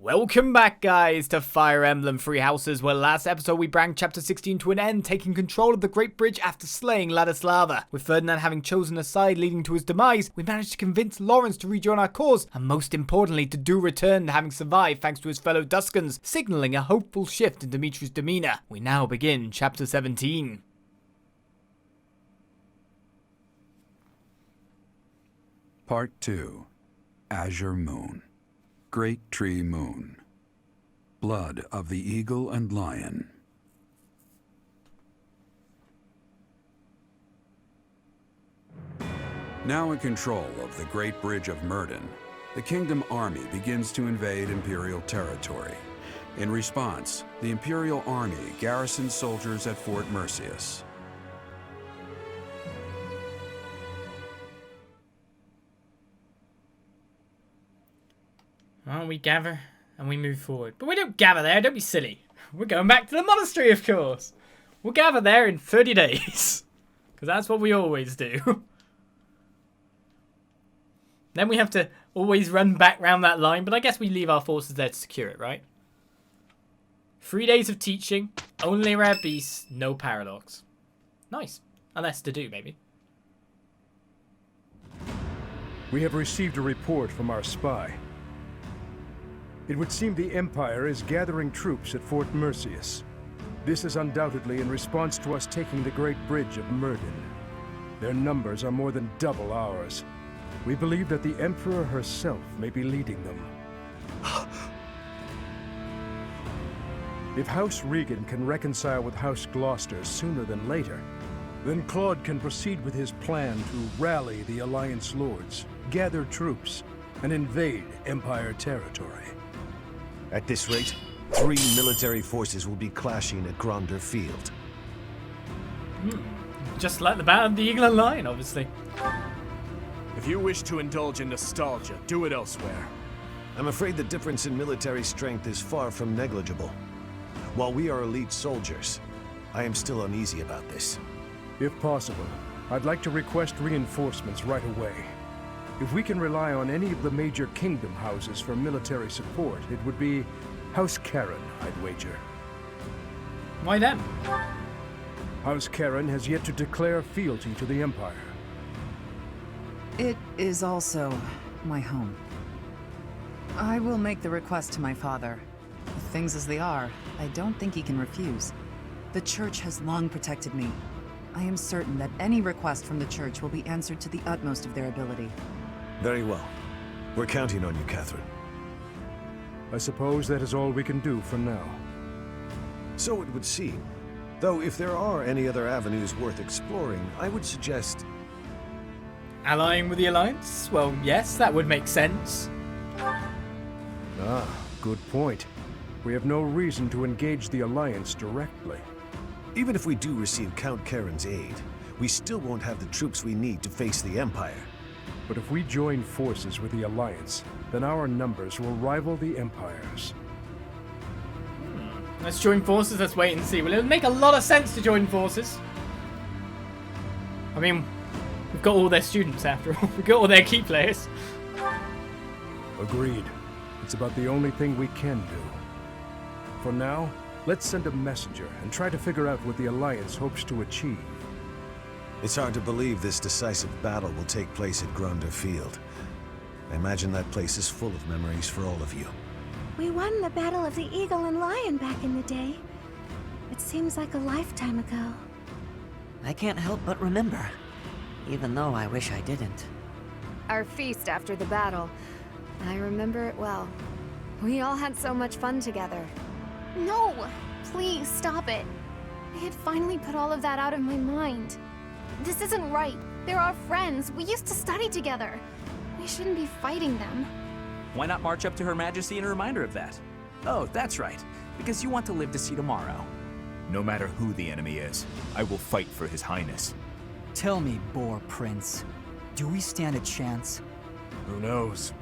Welcome back, guys, to Fire Emblem Three Houses, where last episode we brought Chapter 16 to an end, taking control of the Great Bridge after slaying Ladislava. With Ferdinand having chosen a side leading to his demise, we managed to convince Lawrence to rejoin our cause, and most importantly, Dedue returned having survived thanks to his fellow Duskans, signalling a hopeful shift in Dimitri's demeanour. We now begin Chapter 17. Part 2. Azure Moon. Great Tree Moon. Blood of the Eagle and Lion. Now in control of the Great Bridge of Myrden, the Kingdom Army begins to invade Imperial territory. In response, the Imperial Army garrisons soldiers at Fort Mercius. Well, we gather and we move forward. But we don't gather there, don't be silly. We're going back to the monastery, of course. We'll gather there in 30 days. Because that's what we always do. Then we have to always run back round that line, but I guess we leave our forces there to secure it, right? 3 days of teaching, only rare beasts, no paradox. Nice. Unless Dedue, maybe. We have received a report from our spy. It would seem the Empire is gathering troops at Fort Mercius. This is undoubtedly in response to us taking the Great Bridge of Myrden. Their numbers are more than double ours. We believe that the Emperor herself may be leading them. If House Regan can reconcile with House Gloucester sooner than later, then Claude can proceed with his plan to rally the Alliance Lords, gather troops, and invade Empire territory. At this rate, 3 military forces will be clashing at Gronder Field. Just like the Battle of the Eagle and Lion, obviously. If you wish to indulge in nostalgia, do it elsewhere. I'm afraid the difference in military strength is far from negligible. While we are elite soldiers, I am still uneasy about this. If possible, I'd like to request reinforcements right away. If we can rely on any of the major kingdom houses for military support, it would be House Karen, I'd wager. Why them? House Karen has yet to declare fealty to the Empire. It is also my home. I will make the request to my father. With things as they are, I don't think he can refuse. The Church has long protected me. I am certain that any request from the Church will be answered to the utmost of their ability. Very well. We're counting on you, Catherine. I suppose that is all we can do for now. So it would seem. Though if there are any other avenues worth exploring, I would suggest... Allying with the Alliance? Well, yes, that would make sense. Ah, good point. We have no reason to engage the Alliance directly. Even if we do receive Count Karen's aid, we still won't have the troops we need to face the Empire. But if we join forces with the Alliance, then our numbers will rival the Empire's. Let's join forces, let's wait and see. Well, it would make a lot of sense to join forces. I mean, we've got all their students after all. We've got all their key players. Agreed. It's about the only thing we can do. For now, let's send a messenger and try to figure out what the Alliance hopes to achieve. It's hard to believe this decisive battle will take place at Gronder Field. I imagine that place is full of memories for all of you. We won the Battle of the Eagle and Lion back in the day. It seems like a lifetime ago. I can't help but remember, even though I wish I didn't. Our feast after the battle. I remember it well. We all had so much fun together. No! Please, stop it. I had finally put all of that out of my mind. This isn't right. They're our friends. We used to study together. We shouldn't be fighting them. Why not march up to Her Majesty in a reminder of that? Oh, that's right. Because you want to live to see tomorrow. No matter who the enemy is, I will fight for His Highness. Tell me, Boar Prince, do we stand a chance? Who knows?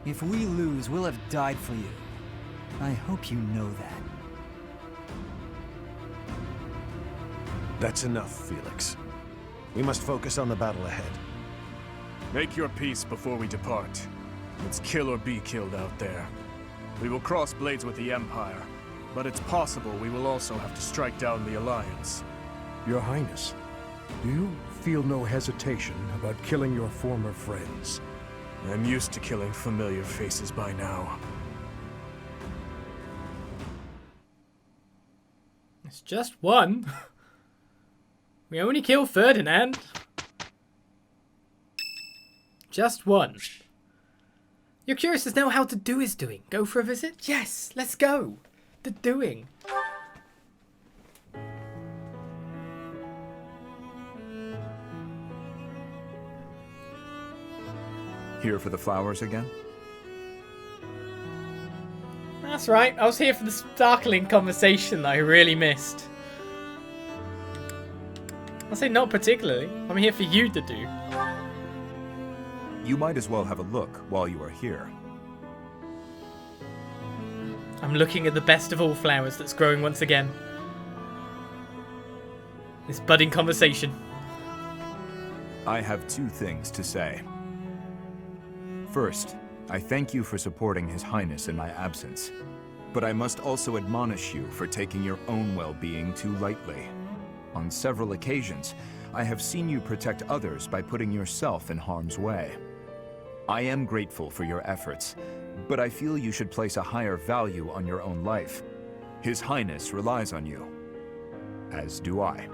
If we lose, we'll have died for you. I hope you know that. That's enough, Felix. We must focus on the battle ahead. Make your peace before we depart. It's kill or be killed out there. We will cross blades with the Empire, but it's possible we will also have to strike down the Alliance. Your Highness, do you feel no hesitation about killing your former friends? I'm used to killing familiar faces by now. It's just one. We only kill Ferdinand. Just one. You're curious to know how Dedue is doing. Go for a visit? Yes, let's go. Deduing. Here for the flowers again? That's right. I was here for the sparkling conversation that I really missed. I'll say not particularly. I'm here for you, Dedue. You might as well have a look while you are here. I'm looking at the best of all flowers that's growing once again. This budding conversation. I have 2 things to say. First, I thank you for supporting His Highness in my absence, but I must also admonish you for taking your own well-being too lightly. On several occasions, I have seen you protect others by putting yourself in harm's way. I am grateful for your efforts, but I feel you should place a higher value on your own life. His Highness relies on you, as do I.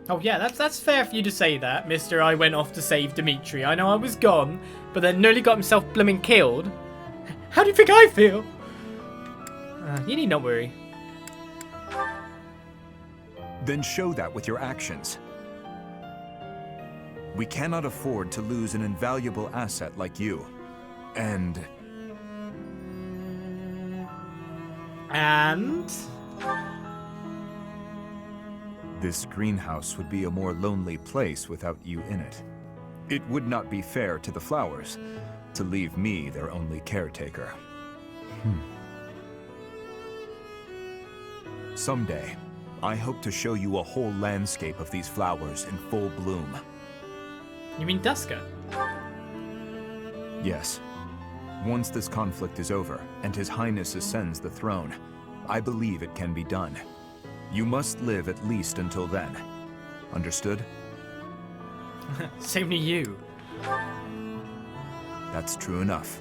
Oh yeah, that's fair for you to say that, Mr. I went off to save Dimitri. I know I was gone, but then nearly got himself blooming killed. How do you think I feel? You need not worry. Then show that with your actions. We cannot afford to lose an invaluable asset like you. And... This greenhouse would be a more lonely place without you in it. It would not be fair to the flowers to leave me their only caretaker. Someday, I hope to show you a whole landscape of these flowers in full bloom. You mean Duska? Yes. Once this conflict is over, and His Highness ascends the throne, I believe it can be done. You must live at least until then. Understood? Same to you. That's true enough.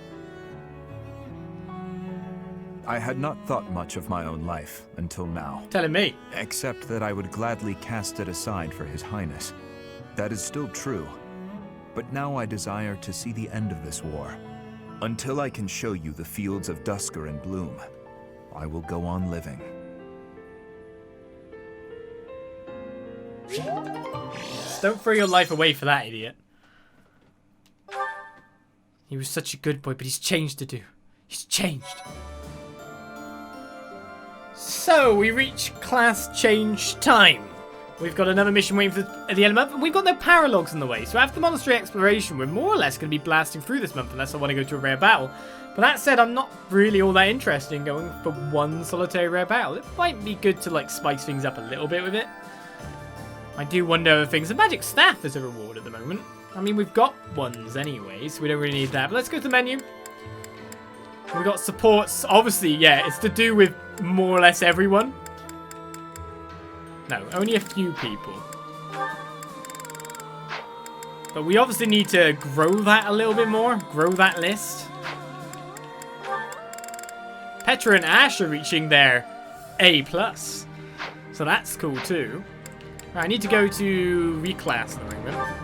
I had not thought much of my own life until now. Telling me. Except that I would gladly cast it aside for His Highness. That is still true. But now I desire to see the end of this war. Until I can show you the fields of Dusker in bloom, I will go on living. Just don't throw your life away for that idiot. He was such a good boy, but he's changed, Dedue. He's changed. So, we reach class change time. We've got another mission waiting for the end of the month, and we've got no paralogs on the way. So after the Monastery exploration, we're more or less going to be blasting through this month, unless I want to go to a rare battle. But that said, I'm not really all that interested in going for one solitary rare battle. It might be good to, like, spice things up a little bit with it. I do wonder other things. The magic staff is a reward at the moment. I mean, we've got ones anyway, so we don't really need that. But let's go to the menu. We've got supports. Obviously, yeah, it's to do with more or less everyone. No, only a few people. But we obviously need to grow that a little bit more. Grow that list. Petra and Ash are reaching their A+. So that's cool too. Right, I need to go to reclass at the moment.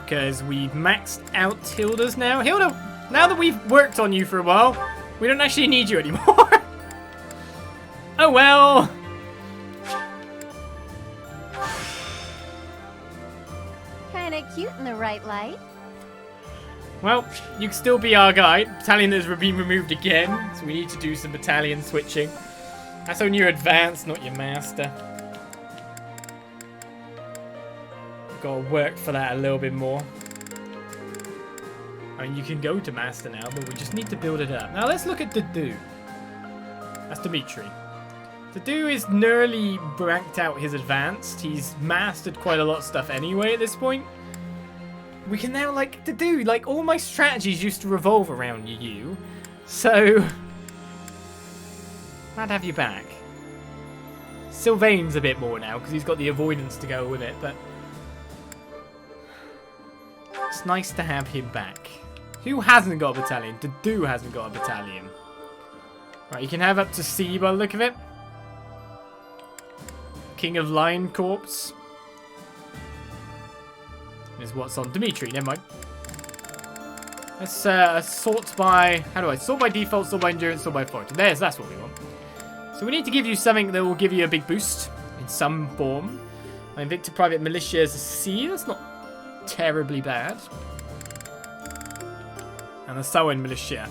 Because we've maxed out Hilda's now. Hilda, now that we've worked on you for a while, we don't actually need you anymore. Oh well. Kinda cute in the right light. Well, you can still be our guide. Battalion has been removed again, so we need to do some battalion switching. That's only your advanced, not your master. Gotta work for that a little bit more. I mean, you can go to master now, but we just need to build it up. Now let's look at Dedue. That's Dimitri. Dedue is nearly ranked out his advanced. He's mastered quite a lot of stuff anyway at this point. we can now, like, Dedue, like, all my strategies used to revolve around you. So, glad to have you back. Sylvain's a bit more now, because he's got the avoidance to go with it, but it's nice to have him back. Who hasn't got a battalion? Dedue hasn't got a battalion. Right, you can have up to C by the look of it. King of Lion Corps. Is what's on Dimitri, never mind. Let's sort by... How do I? Sort by default, sort by endurance, sort by authority. That's what we want. So we need to give you something that will give you a big boost in some form. My Invicta Private Militia is a C. That's not terribly bad. And the Samhain Militia.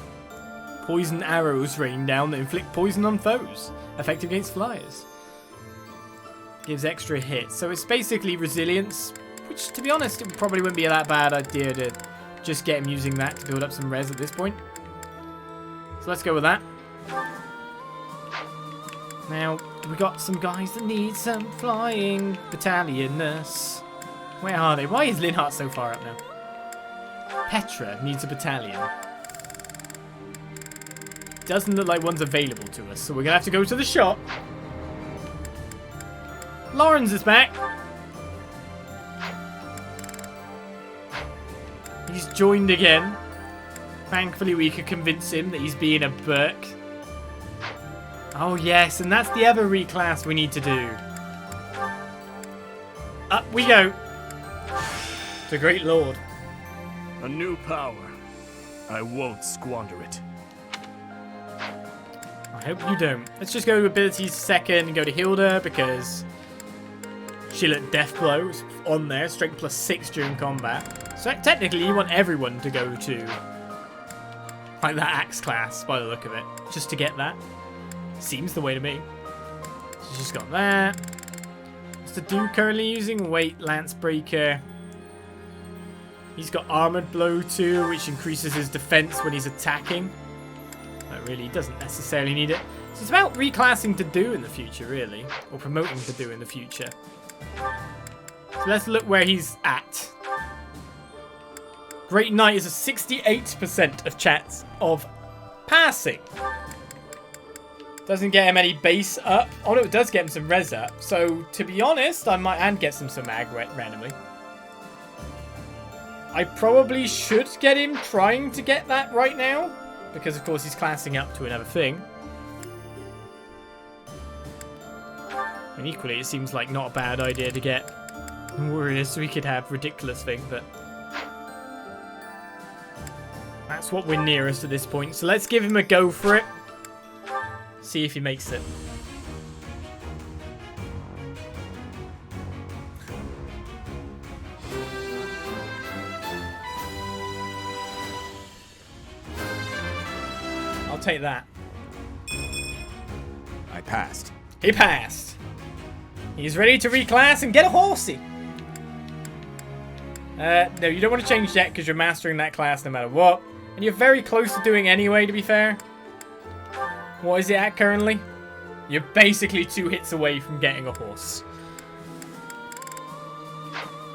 Poison arrows rain down that inflict poison on foes. Effective against flyers. Gives extra hits. So it's basically resilience. Which, to be honest, it probably wouldn't be a that bad idea to just get him using that to build up some res at this point. So let's go with that. Now, we got some guys that need some flying battalionness. Where are they? Why is Linhart so far up now? Petra needs a battalion. Doesn't look like one's available to us, so we're going to have to go to the shop. Lawrence is back. He's joined again. Thankfully, we could convince him that he's being a Burke. Oh, yes, and that's the other reclass we need to do. Up we go. The Great Lord. A new power. I won't squander it. I hope you don't. Let's just go to abilities second and go to Hilda because she'll at Death Blow. It's on there. Strength +6 during combat. So technically you want everyone to go to like that axe class by the look of it. Just to get that. Seems the way to me. So she's got that. What's Dedue currently using? Weight, Lance Breaker. He's got Armored Blow too, which increases his defense when he's attacking. But really doesn't necessarily need it. So it's about reclassing Dedue in the future, really. Or promoting Dedue in the future. So let's look where he's at. Great Knight is a 68% of chance of passing. Doesn't get him any base up. Oh no, it does get him some res up. So, to be honest, I might and get some mag randomly. I probably should get him trying to get that right now. Because, of course, he's classing up to another thing. And equally, it seems like not a bad idea to get warriors so we could have ridiculous thing, but that's what we're nearest at this point. So let's give him a go for it. See if he makes it. I'll take that. I passed. He passed. He's ready to reclass and get a horsey. No, you don't want to change yet because you're mastering that class no matter what. And you're very close to doing anyway, to be fair. What is it at currently? You're basically 2 hits away from getting a horse.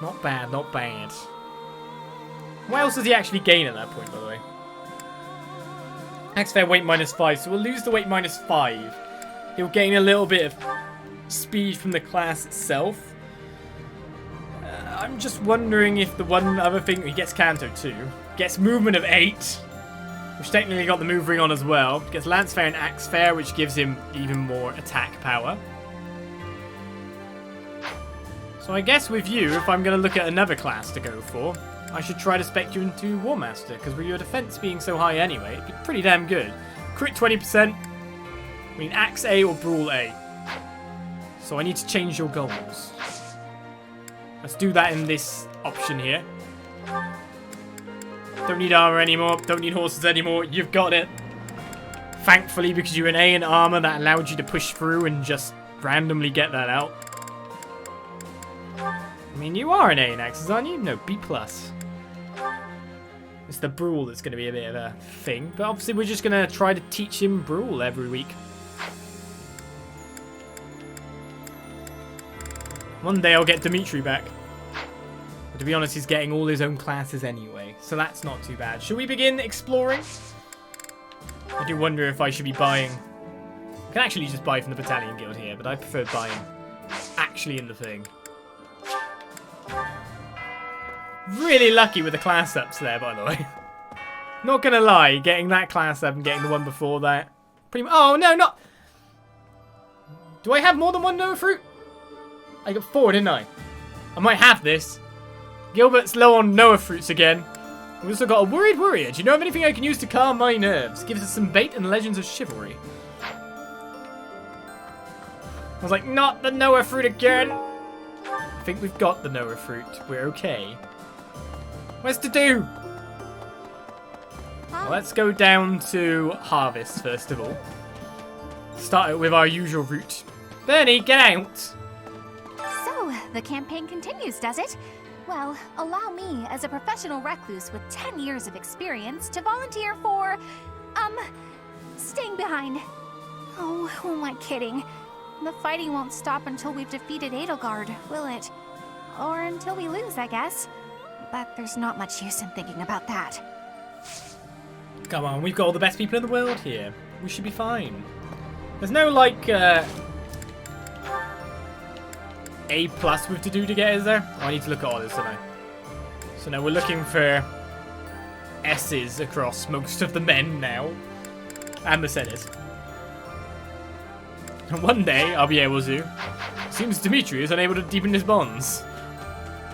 Not bad, not bad. What else does he actually gain at that point, by the way? Axe Fair weight -5, so we'll lose the weight -5. He'll gain a little bit of speed from the class itself. I'm just wondering if the one other thing... He gets Canto too. Gets movement of 8. Which technically got the move ring on as well. Gets Lance Fair and Axe Fair, which gives him even more attack power. So I guess with you, if I'm going to look at another class to go for, I should try to spec you into War Master, because with your defense being so high anyway, it'd be pretty damn good. Crit 20%. I mean, Axe A or Brawl A. So I need to change your goals. Let's do that in this option here. Don't need armor anymore. Don't need horses anymore. You've got it. Thankfully, because you're an A in armor, that allowed you to push through and just randomly get that out. I mean, you are an A in axes, aren't you? No, B+. It's the Brawl that's going to be a bit of a thing. But obviously, we're just going to try to teach him Brawl every week. One day I'll get Dimitri back. But to be honest, he's getting all his own classes anyway, so that's not too bad. Should we begin exploring? I do wonder if I should be buying... I can actually just buy from the Battalion Guild here, but I prefer buying actually in the thing. Really lucky with the class ups there, by the way. Not gonna lie, getting that class up and getting the one before that. Oh, no, not... Do I have more than one Noah fruit? I got 4, didn't I? I might have this. Gilbert's low on Noah fruits again. We've also got a Worried Warrior. Do you know of anything I can use to calm my nerves? Gives us some bait and Legends of Chivalry. I was like, not the Noah fruit again. I think we've got the Noah fruit. We're okay. Where's Dedue? Well, let's go down to Harvest first of all. Start it with our usual route. Bernie, get out! So, the campaign continues, does it? Well, allow me, as a professional recluse with 10 years of experience, to volunteer for, staying behind. Oh, who am I kidding? The fighting won't stop until we've defeated Edelgard, will it? Or until we lose, I guess. But there's not much use in thinking about that. Come on, we've got all the best people in the world here. We should be fine. There's no, like, A+ with to do to get, is there? Oh, I need to look at all this, don't I? So now we're looking for S's across most of the men now. And the Senate. And one day, I'll be able to. Seems Dimitri is unable to deepen his bonds.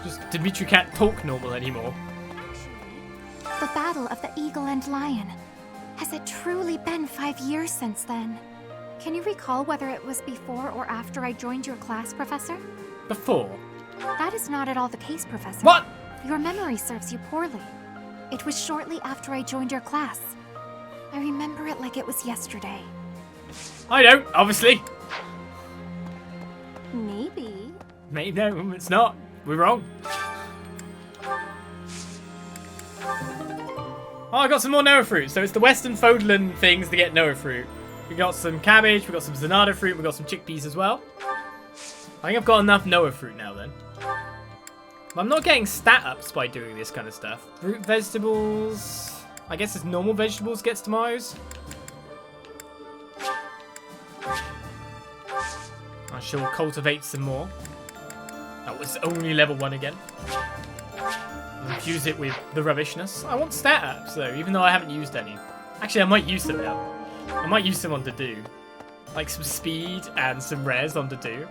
Just Dimitri can't talk normal anymore. The Battle of the Eagle and Lion. Has it truly been 5 years since then? Can you recall whether it was before or after I joined your class, Professor? Before? That is not at all the case, Professor. What? Your memory serves you poorly. It was shortly after I joined your class. I remember it like it was yesterday. I don't, obviously. Maybe. Maybe, no, it's not. We're wrong. Oh, I got some more Noah fruit. So it's the Western Fódlan things to get Noah fruit. We got some cabbage, we got some Zanata fruit, we got some chickpeas as well. I think I've got enough Noah fruit now then. I'm not getting stat ups by doing this kind of stuff. Root vegetables. I guess it's normal vegetables gets tomatoes. I shall cultivate some more. That was only level 1 again. Infuse it with the rubbishness. I want stat ups though, even though I haven't used any. Actually, I might use them now. I might use some on Dedue. Like some speed and some res on Dedue.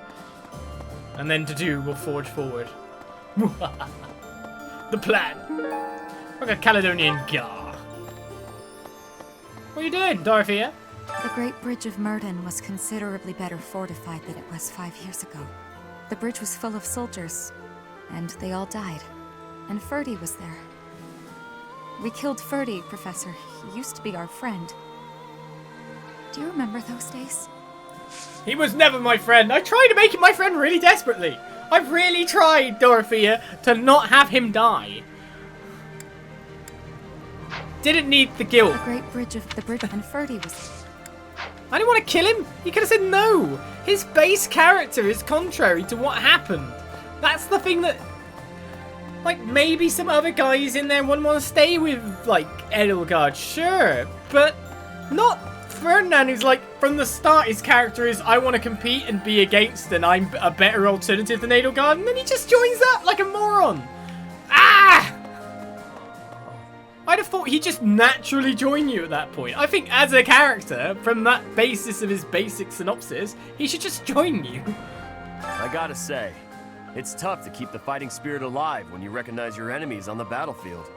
And then Dedue will forge forward. The plan. Like a Caledonian Gar. What are you doing, Dorothea? The Great Bridge of Myrden was considerably better fortified than it was 5 years ago. The bridge was full of soldiers, and they all died. And Ferdy was there. We killed Ferdy, Professor. He used to be our friend. Do you remember those days? He was never my friend. I tried to make him my friend really desperately. I've really tried, Dorothea, to not have him die. Didn't need the guild. The Great Bridge of the Bridge and Ferdy was... I didn't want to kill him. He could have said no. His base character is contrary to what happened. That's the thing that... Like, maybe some other guys in there wouldn't want to stay with, like, Edelgard, sure. But not Ferdinand, who's, like, from the start, his character is, I want to compete and be against, and I'm a better alternative than Edelgard. And then he just joins up like a moron. Ah! I'd have thought he'd just naturally join you at that point. I think as a character, from that basis of his basic synopsis, he should just join you. I gotta say, it's tough to keep the fighting spirit alive when you recognize your enemies on the battlefield.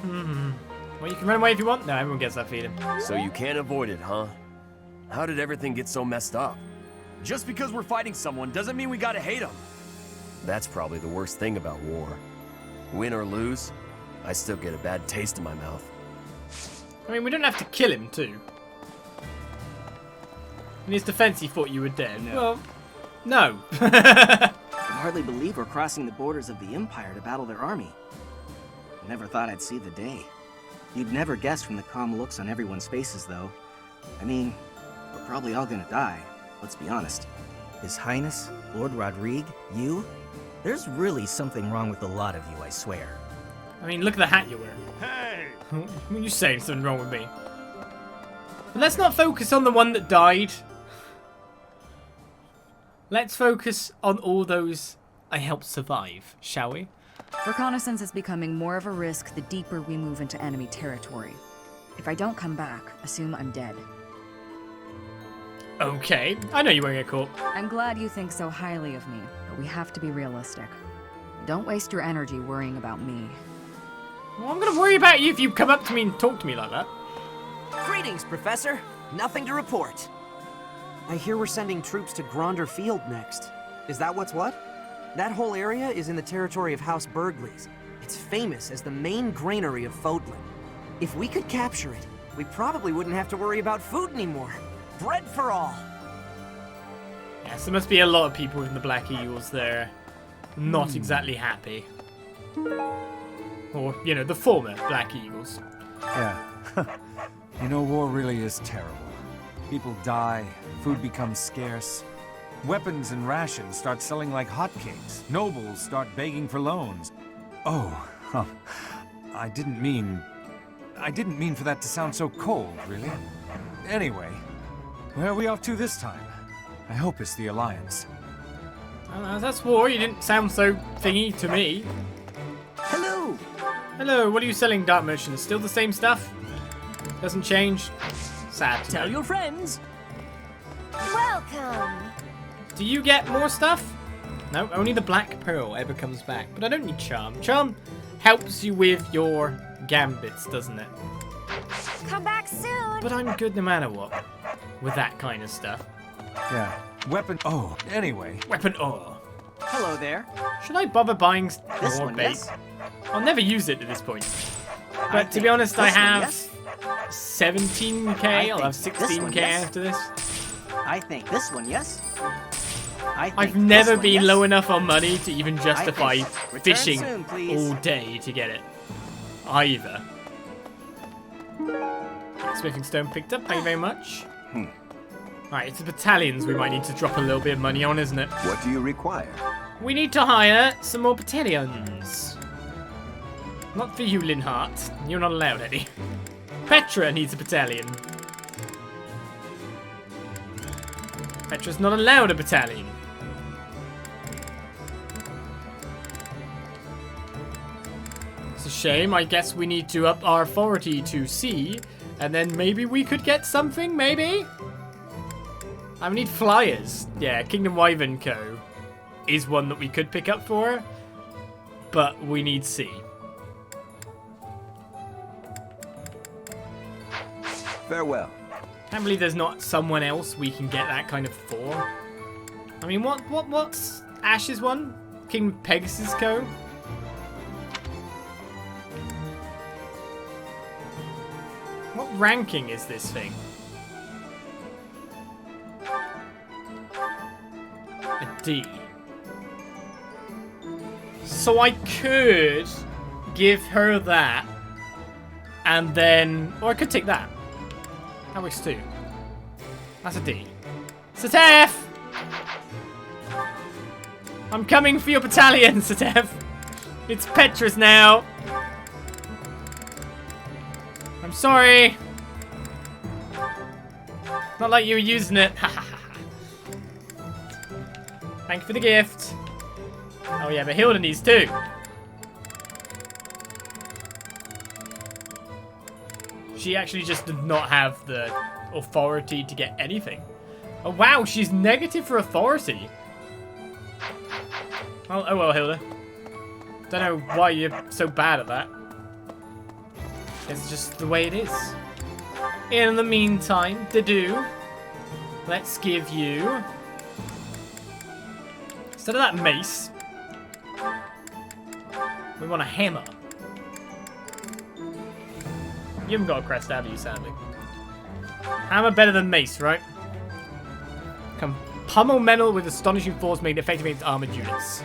Well, you can run away if you want. No, everyone gets that feeling. So you can't avoid it, huh? How did everything get so messed up? Just because we're fighting someone doesn't mean we gotta hate them. That's probably the worst thing about war. Win or lose, I still get a bad taste in my mouth. I mean, we don't have to kill him, too. In his defense, he thought you were dead. No. Well, no. I can hardly believe we're crossing the borders of the Empire to battle their army. Never thought I'd see the day. You'd never guess from the calm looks on everyone's faces, though. I mean, we're probably all gonna die, let's be honest. His Highness, Lord Rodrigue, you? There's really something wrong with a lot of you, I swear. I mean, look at the hat you're wearing. Hey! When you saying something wrong with me. But let's not focus on the one that died. Let's focus on all those I helped survive, shall we? Reconnaissance is becoming more of a risk the deeper we move into enemy territory. If I don't come back, assume I'm dead. Okay, I know you won't get caught. I'm glad you think so highly of me, but we have to be realistic. Don't waste your energy worrying about me. Well, I'm gonna worry about you if you come up to me and talk to me like that. Greetings, Professor. Nothing to report. I hear we're sending troops to Gronder Field next. Is that what's what? That whole area is in the territory of House Burgleys. It's famous as the main granary of Fódlan. If we could capture it, we probably wouldn't have to worry about food anymore. Bread for all. Yes, there must be a lot of people in the Black Eagles there. Not exactly happy. Or, you know, the former Black Eagles. Yeah. You know, war really is terrible. People die, food becomes scarce. Weapons and rations start selling like hotcakes. Nobles start begging for loans. Oh, I didn't mean for that to sound so cold, really. Anyway, where are we off to this time? I hope it's the Alliance. I don't know, that's war. You didn't sound so thingy to me. Hello! Hello, what are you selling, Dark Merchant? Still the same stuff? Doesn't change? Sad to Tell know. your friends. Welcome! Do you get more stuff? No, only the Black Pearl ever comes back. But I don't need Charm. Charm helps you with your gambits, doesn't it? Come back soon! But I'm good no matter what. With that kind of stuff. Yeah. Weapon. Oh, anyway. Weapon ore. Hello there. Should I bother buying This more one, bait? yes? I'll never use it at this point. But to be honest, I this one, have yes? 17k. I'll have think this 16k one, yes? after this. I think this one, yes? I think I've this never one, been yes? low enough on money to even justify Return fishing soon, please. all day to get it. Either. Smithing stone picked up, thank you very much. Right, it's the battalions we might need to drop a little bit of money on, isn't it? What do you require? We need to hire some more battalions. Not for you, Linhart. You're not allowed any. Petra needs a battalion. Petra's not allowed a battalion. It's a shame. I guess we need to up our authority to C, and then maybe we could get something, maybe? I need flyers. Yeah, Kingdom Wyvern Co. is one that we could pick up for, but we need C. Farewell. Can't believe there's not someone else we can get that kind of for. I mean, what's Ash's one? King Pegasus Co. What ranking is this thing? A D. So I could give her that, and then, or I could take that. That works too. That's a D. Satef! I'm coming for your battalion, Satef. It's Petra's now. I'm sorry. Not like you were using it. Thank you for the gift. Oh yeah, but Hilda needs too. She actually just did not have the authority to get anything. Oh wow, she's negative for authority. Well, oh well, Hilda. Don't know why you're so bad at that. It's just the way it is. In the meantime, Dedue, let's give you, instead of that mace, we want a hammer. You haven't got a crest, have you, sadly? Hammer better than mace, right? Come pummel metal with astonishing force, made effective against armored units.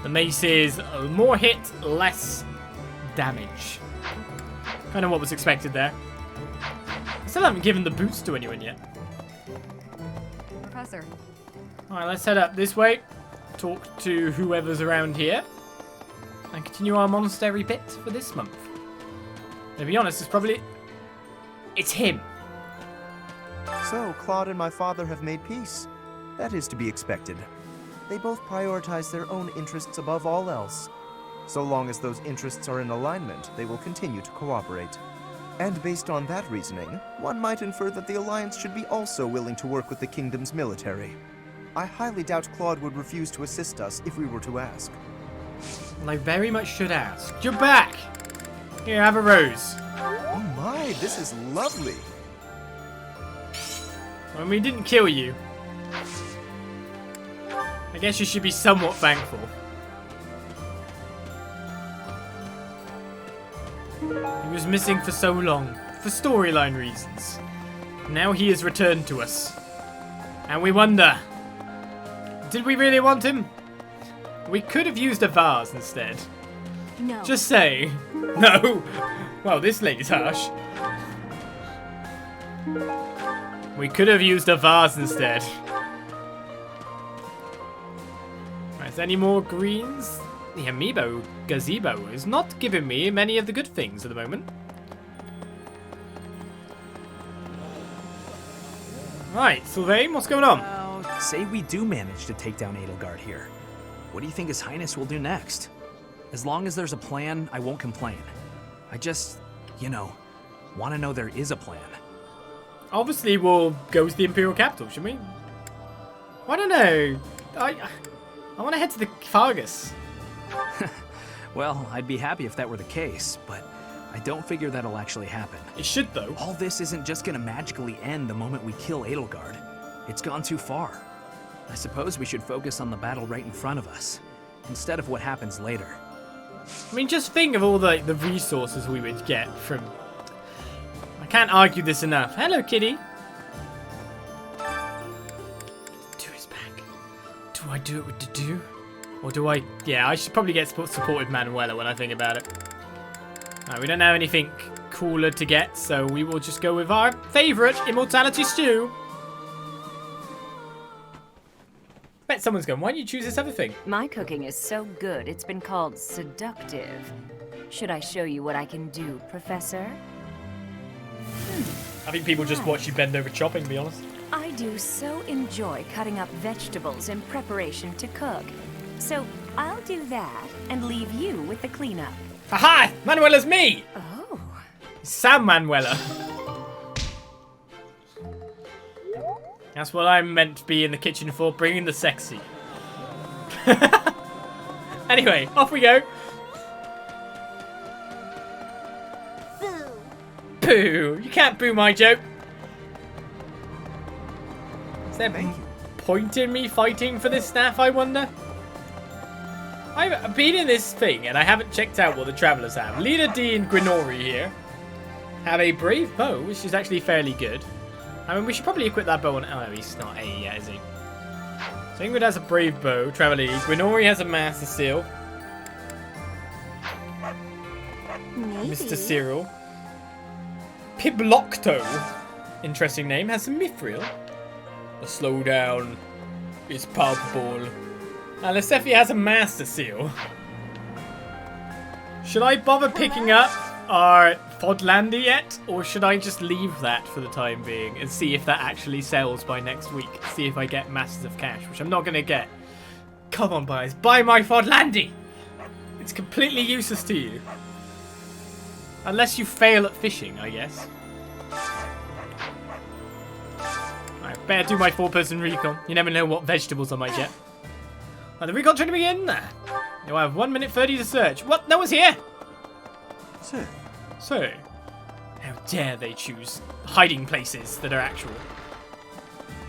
The mace is more hit, less damage. Kind of what was expected there. I still haven't given the boots to anyone yet. Professor. Alright, let's head up this way. Talk to whoever's around here. And continue our monastery bit for this month. To be honest, it's him. So, Claude and my father have made peace. That is to be expected. They both prioritize their own interests above all else. So long as those interests are in alignment, they will continue to cooperate. And based on that reasoning, one might infer that the Alliance should be also willing to work with the Kingdom's military. I highly doubt Claude would refuse to assist us if we were to ask. Well, I very much should ask. You're back! Here, have a rose. Oh my, this is lovely! When we didn't kill you, I guess you should be somewhat thankful. He was missing for so long, for storyline reasons. Now he has returned to us. And we wonder, did we really want him? We could have used a vase instead. No. Just say. No. Well, this lady's harsh. We could have used a vase instead. Right, is there any more greens? The amiibo gazebo is not giving me many of the good things at the moment. Right, Sylvain, what's going on? Well, say we do manage to take down Edelgard here. What do you think His Highness will do next? As long as there's a plan, I won't complain. I just, want to know there is a plan. Obviously, we'll go to the Imperial capital, shouldn't we? I don't know. I want to head to the Fargus. Well, I'd be happy if that were the case, but I don't figure that'll actually happen. It should, though. All this isn't just gonna magically end the moment we kill Edelgard. It's gone too far. I suppose we should focus on the battle right in front of us, instead of what happens later. I mean, just think of all the resources we would get from... I can't argue this enough. Hello, kitty. Dedue is back. Do I do it with Dedue? Or do I... Yeah, I should probably get supported Manuela when I think about it. We don't have anything cooler to get, so we will just go with our favourite, Immortality Stew. Bet someone's going, why don't you choose this other thing? My cooking is so good, it's been called seductive. Should I show you what I can do, Professor? I think people just watch you bend over chopping, to be honest. I do so enjoy cutting up vegetables in preparation to cook. So I'll do that and leave you with the cleanup. Aha! Manuela's me! Oh. Sam Manuela. That's what I'm meant to be in the kitchen for, bringing the sexy. Anyway, off we go. Boo! Boo! You can't boo my joke. Is there point in me fighting for this staff, I wonder? I've been in this thing and I haven't checked out what the Travelers have. Leader D and Grinori here have a brave bow, which is actually fairly good. I mean, we should probably equip that bow on... Oh, he's not A yet, is he? So Ingrid has a brave bow, Traveler E. Grinori has a Master Seal. Maybe. Mr. Cyril. Piblocto, interesting name, has some Mithril. The slowdown is palpable. Lesefia has a Master Seal. Should I bother picking up our Fódlan yet? Or should I just leave that for the time being and see if that actually sells by next week? See if I get masses of cash, which I'm not going to get. Come on, guys. Buy my Fódlan! It's completely useless to you. Unless you fail at fishing, I guess. I better do my 4-person recon. You never know what vegetables I might get. The recon trying to begin. Now I have 1 minute 30 to search. What? No one's here. So, how dare they choose hiding places that are actual?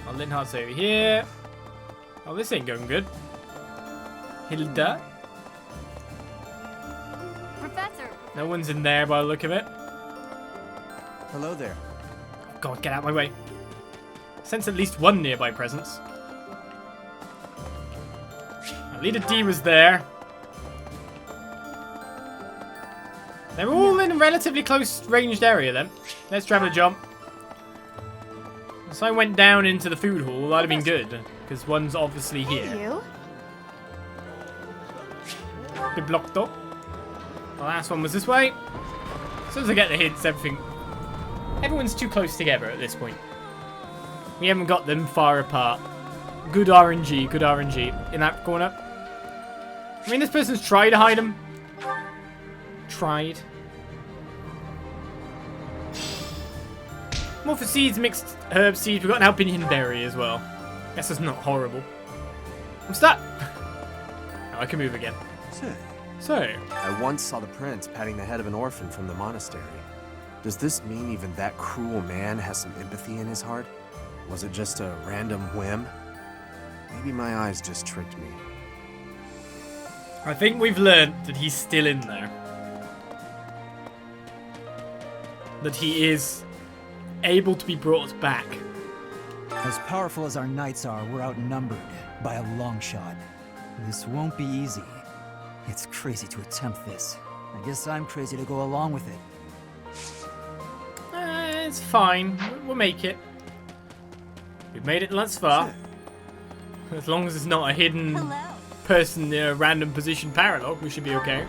Oh, Linhardt's over here. Oh, this ain't going good. Hilda. Professor. No one's in there by the look of it. Hello there. Oh, God, get out of my way. Sense at least one nearby presence. Leader D was there. They're all in a relatively close ranged area then. Let's travel a jump. So I went down into the food hall. That'd have been good, because one's obviously here. You? Been blocked up. The last one was this way. As soon as I get the hints, everyone's too close together at this point. We haven't got them far apart. Good RNG, good RNG. In that corner. I mean, this person's tried to hide them. Tried. More for seeds, mixed herb seeds. We've got an alpinion berry as well. Guess it's not horrible. I'm stuck. Oh, I can move again. So. I once saw the prince patting the head of an orphan from the monastery. Does this mean even that cruel man has some empathy in his heart? Was it just a random whim? Maybe my eyes just tricked me. I think we've learned that he's still in there. That he is able to be brought back. As powerful as our knights are, we're outnumbered by a long shot. This won't be easy. It's crazy to attempt this. I guess I'm crazy to go along with it. It's fine. We'll make it. We've made it thus far. As long as it's not a hidden person in a random position paralog, we should be okay.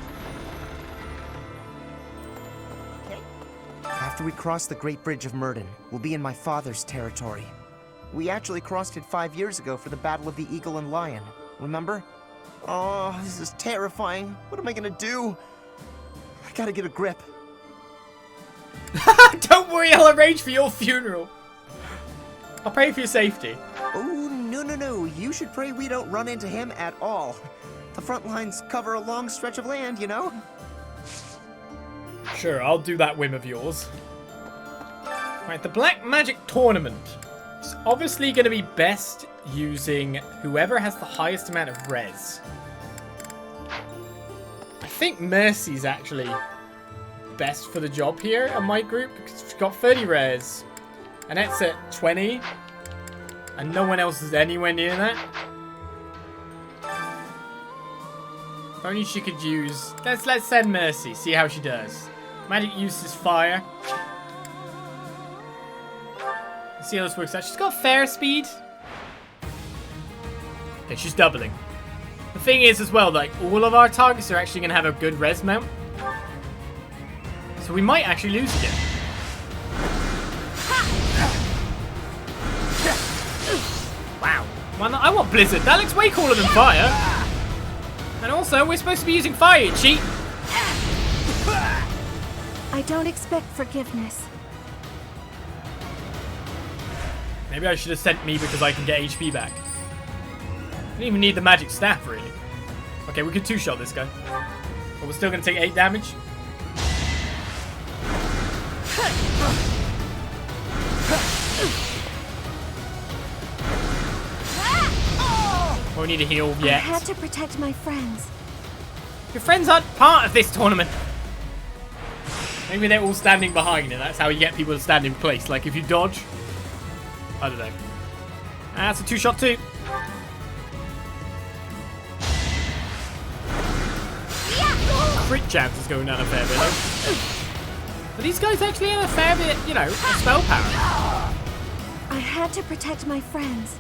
After we cross the Great Bridge of Murden, we'll be in my father's territory. We actually crossed it 5 years ago for the Battle of the Eagle and Lion. Remember? Oh, this is terrifying. What am I gonna do? I gotta get a grip. Don't worry, I'll arrange for your funeral. I'll pray for your safety. Oh, no. You should pray we don't run into him at all. The front lines cover a long stretch of land, you know? Sure, I'll do that whim of yours. Right, the Black Magic Tournament. It's obviously going to be best using whoever has the highest amount of res. I think Mercy's actually best for the job here in my group because she's got 30 res. Annette's at 20. And no one else is anywhere near that. If only she could use... Let's send Mercy, see how she does. Magic use is fire. Let's see how this works out. She's got fair speed. Okay, she's doubling. The thing is as well, like, all of our targets are actually going to have a good res mount. So we might actually lose again. Wow. Well, I want Blizzard. That looks way cooler than fire. And also, we're supposed to be using fire, cheat. I don't expect forgiveness. Maybe I should have sent me because I can get HP back. I didn't even need the magic staff, really. Okay, we could two-shot this guy. But we're still going to take 8 damage. Oh, we need to heal yet. I had to protect my friends. Your friends aren't part of this tournament. Maybe they're all standing behind and that's how you get people to stand in place. Like if you dodge. I don't know. That's a 2-shot too. Crit chance is going down a fair bit though. But these guys actually have a fair bit, you know, of spell power. I had to protect my friends.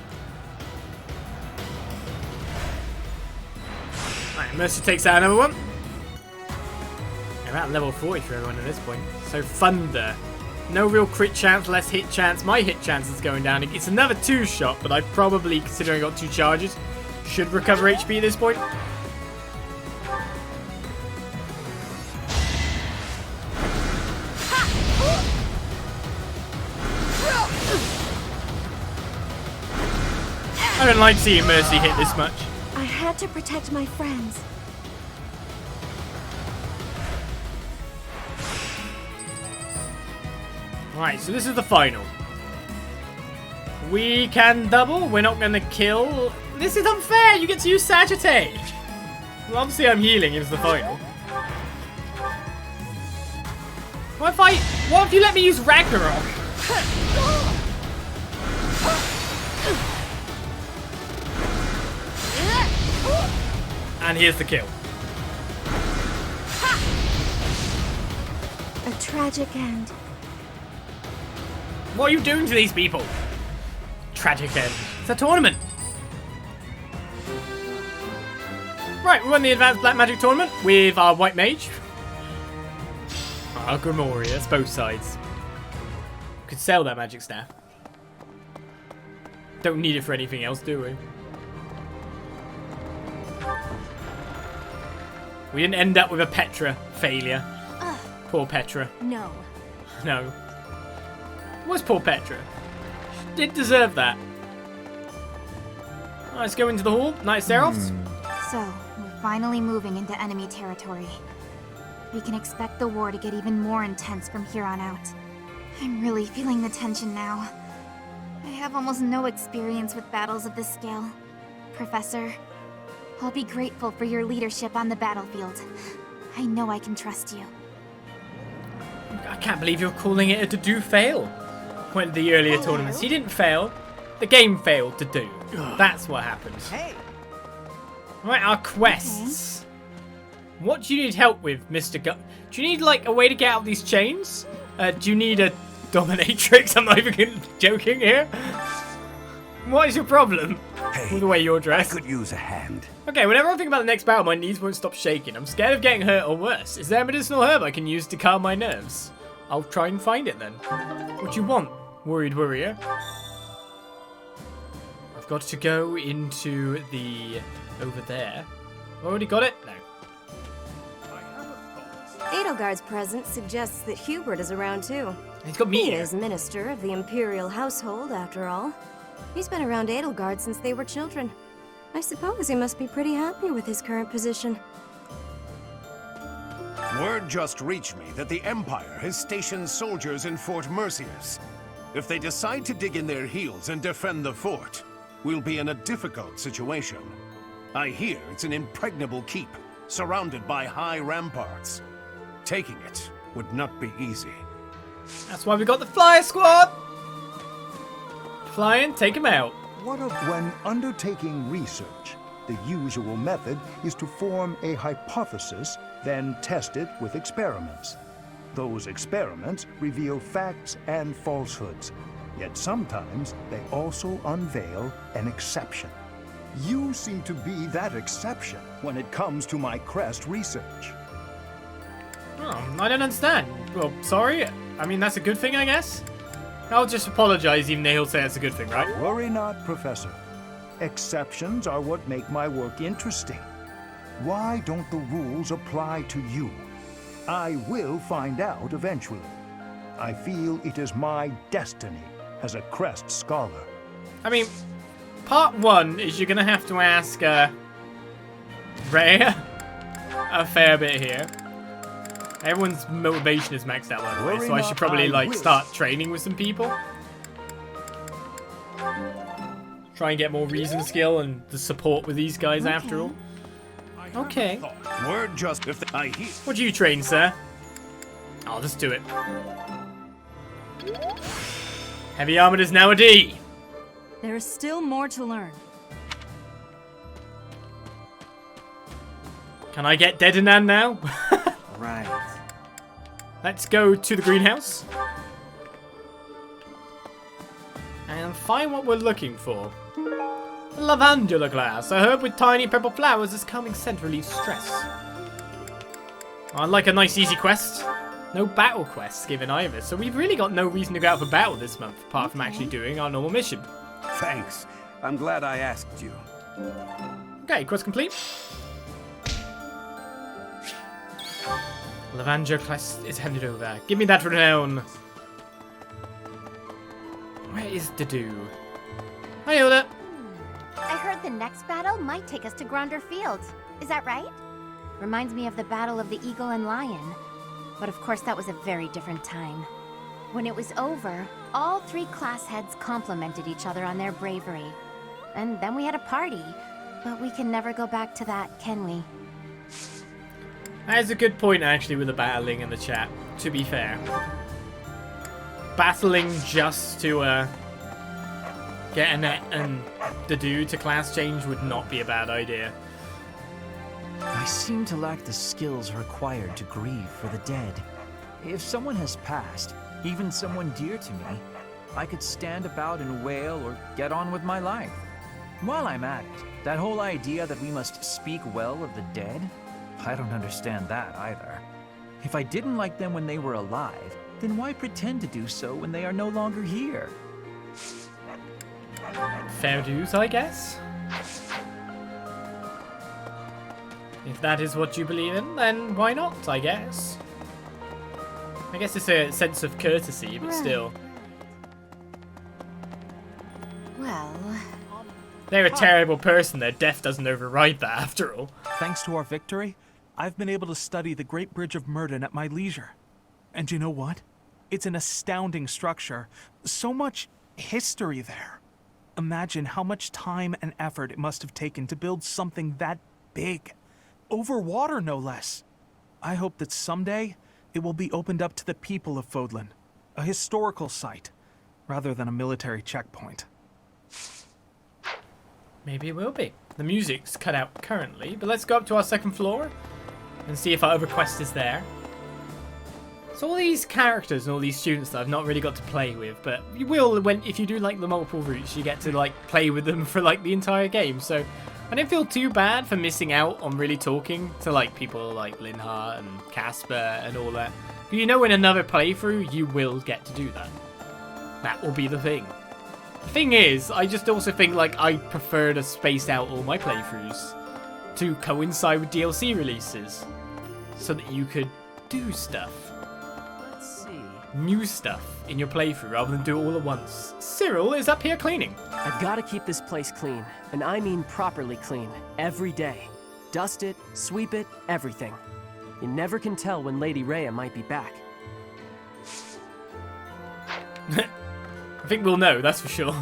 Alright, Mercy takes out another one. We're at level 40 for everyone at this point. So Thunder. No real crit chance, less hit chance. My hit chance is going down. It's another 2-shot, but I probably, considering I got 2 charges, should recover HP at this point. I don't like seeing Mercy hit this much. I had to protect my friends. Right, so this is the final. We can double. We're not going to kill. This is unfair. You get to use Sagittarius. Well, obviously I'm healing. It's the final. What if you let me use Ragnarok? And here's the kill. A tragic end. What are you doing to these people? tragic end. It's a tournament. Right, we won the Advanced Black Magic Tournament with our White Mage. Our Grimoria, both sides. Could sell that magic staff. Don't need it for anything else, do we? We didn't end up with a Petra failure. Poor Petra. No. No. What's poor Petra? She did deserve that. Right, let's go into the hall. Night Seraphs. So, we're finally moving into enemy territory. We can expect the war to get even more intense from here on out. I'm really feeling the tension now. I have almost no experience with battles of this scale. Professor, I'll be grateful for your leadership on the battlefield. I know I can trust you. I can't believe you're calling it a Dedue fail. Went to the earlier tournaments. He didn't fail. The game failed Dedue. That's what happened. Hey. Right, our quests. What do you need help with, Mr. Do you need, like, a way to get out of these chains? Do you need a dominatrix? I'm not even joking here. What is your problem? Hey, with the way you're dressed? I could use a hand. Okay, whenever I think about the next battle, my knees won't stop shaking. I'm scared of getting hurt or worse. Is there a medicinal herb I can use to calm my nerves? I'll try and find it then. What do you want, worried worrier? I've got to go into the... over there. Already got it? No. Edelgard's presence suggests that Hubert is around too. He's got me He here. is minister of the Imperial household, after all. He's been around Edelgard since they were children. I suppose he must be pretty happy with his current position. Word just reached me that the Empire has stationed soldiers in Fort Mercius. If they decide to dig in their heels and defend the fort, we'll be in a difficult situation. I hear it's an impregnable keep, surrounded by high ramparts. Taking it would not be easy. That's why we got the Flyer Squad! Fly in, take him out. What of when undertaking research? The usual method is to form a hypothesis, then test it with experiments. Those experiments reveal facts and falsehoods, yet sometimes they also unveil an exception. You seem to be that exception when it comes to my crest research. Oh, I don't understand. Well, sorry. I mean, that's a good thing, I guess? I'll just apologize, even though he'll say it's a good thing, right? Worry not, Professor. Exceptions are what make my work interesting. Why don't the rules apply to you? I will find out eventually. I feel it is my destiny as a crest scholar. I mean, part one is you're going to have to ask Rhea a fair bit here. Everyone's motivation is maxed out, by the way, so I should probably, like, start training with some people. Try and get more reason skill and the support with these guys after all. Okay. Word just if I hear. What do you train, sir? I'll just do it. Heavy armored is now a D. There is still more to learn. Can I get Dedue now? Right. Let's go to the greenhouse. And find what we're looking for. Lavandula glass, a herb with tiny purple flowers is calming scent relieves stress. I like a nice easy quest. No battle quests given either, so we've really got no reason to go out for battle this month, apart from actually doing our normal mission. Thanks. I'm glad I asked you. Okay, quest complete. Lavandula class is handed over. Give me that renown. Where is Dedue? Hi, Hilda. I heard the next battle might take us to Gronder Field. Is that right? Reminds me of the Battle of the Eagle and Lion. But of course that was a very different time. When it was over, all three class heads complimented each other on their bravery. And then we had a party. But we can never go back to that, can we? That is a good point, actually, with the battling in the chat, to be fair. Battling just to get Annette and Dedue to class change would not be a bad idea. I seem to lack the skills required to grieve for the dead. If someone has passed, even someone dear to me, I could stand about and wail or get on with my life. While I'm at it, that whole idea that we must speak well of the dead, I don't understand that either. If I didn't like them when they were alive, then why pretend to do so when they are no longer here? Fair dues, I guess. If that is what you believe in, then why not, I guess. I guess it's a sense of courtesy, but still. Well... They're a terrible person. Their death doesn't override that, after all. Thanks to our victory, I've been able to study the Great Bridge of Murden at my leisure. And you know what? It's an astounding structure. So much history there. Imagine how much time and effort it must have taken to build something that big. Over water, no less. I hope that someday it will be opened up to the people of Fódlan. A historical site, rather than a military checkpoint. Maybe it will be. The music's cut out currently, but let's go up to our second floor and see if our other quest is there. So all these characters and all these students that I've not really got to play with, but you will if you do like the multiple routes, you get to like play with them for like the entire game. So I don't feel too bad for missing out on really talking to like people like Linhardt and Casper and all that. But you know, in another playthrough, you will get to do that. That will be the thing. The thing is, I just also think like I prefer to space out all my playthroughs to coincide with DLC releases so that you could do stuff. Let's see. New stuff in your playthrough rather than do it all at once. Cyril is up here cleaning. I've got to keep this place clean, and I mean properly clean, every day. Dust it, sweep it, everything. You never can tell when Lady Rhea might be back. I think we'll know, that's for sure.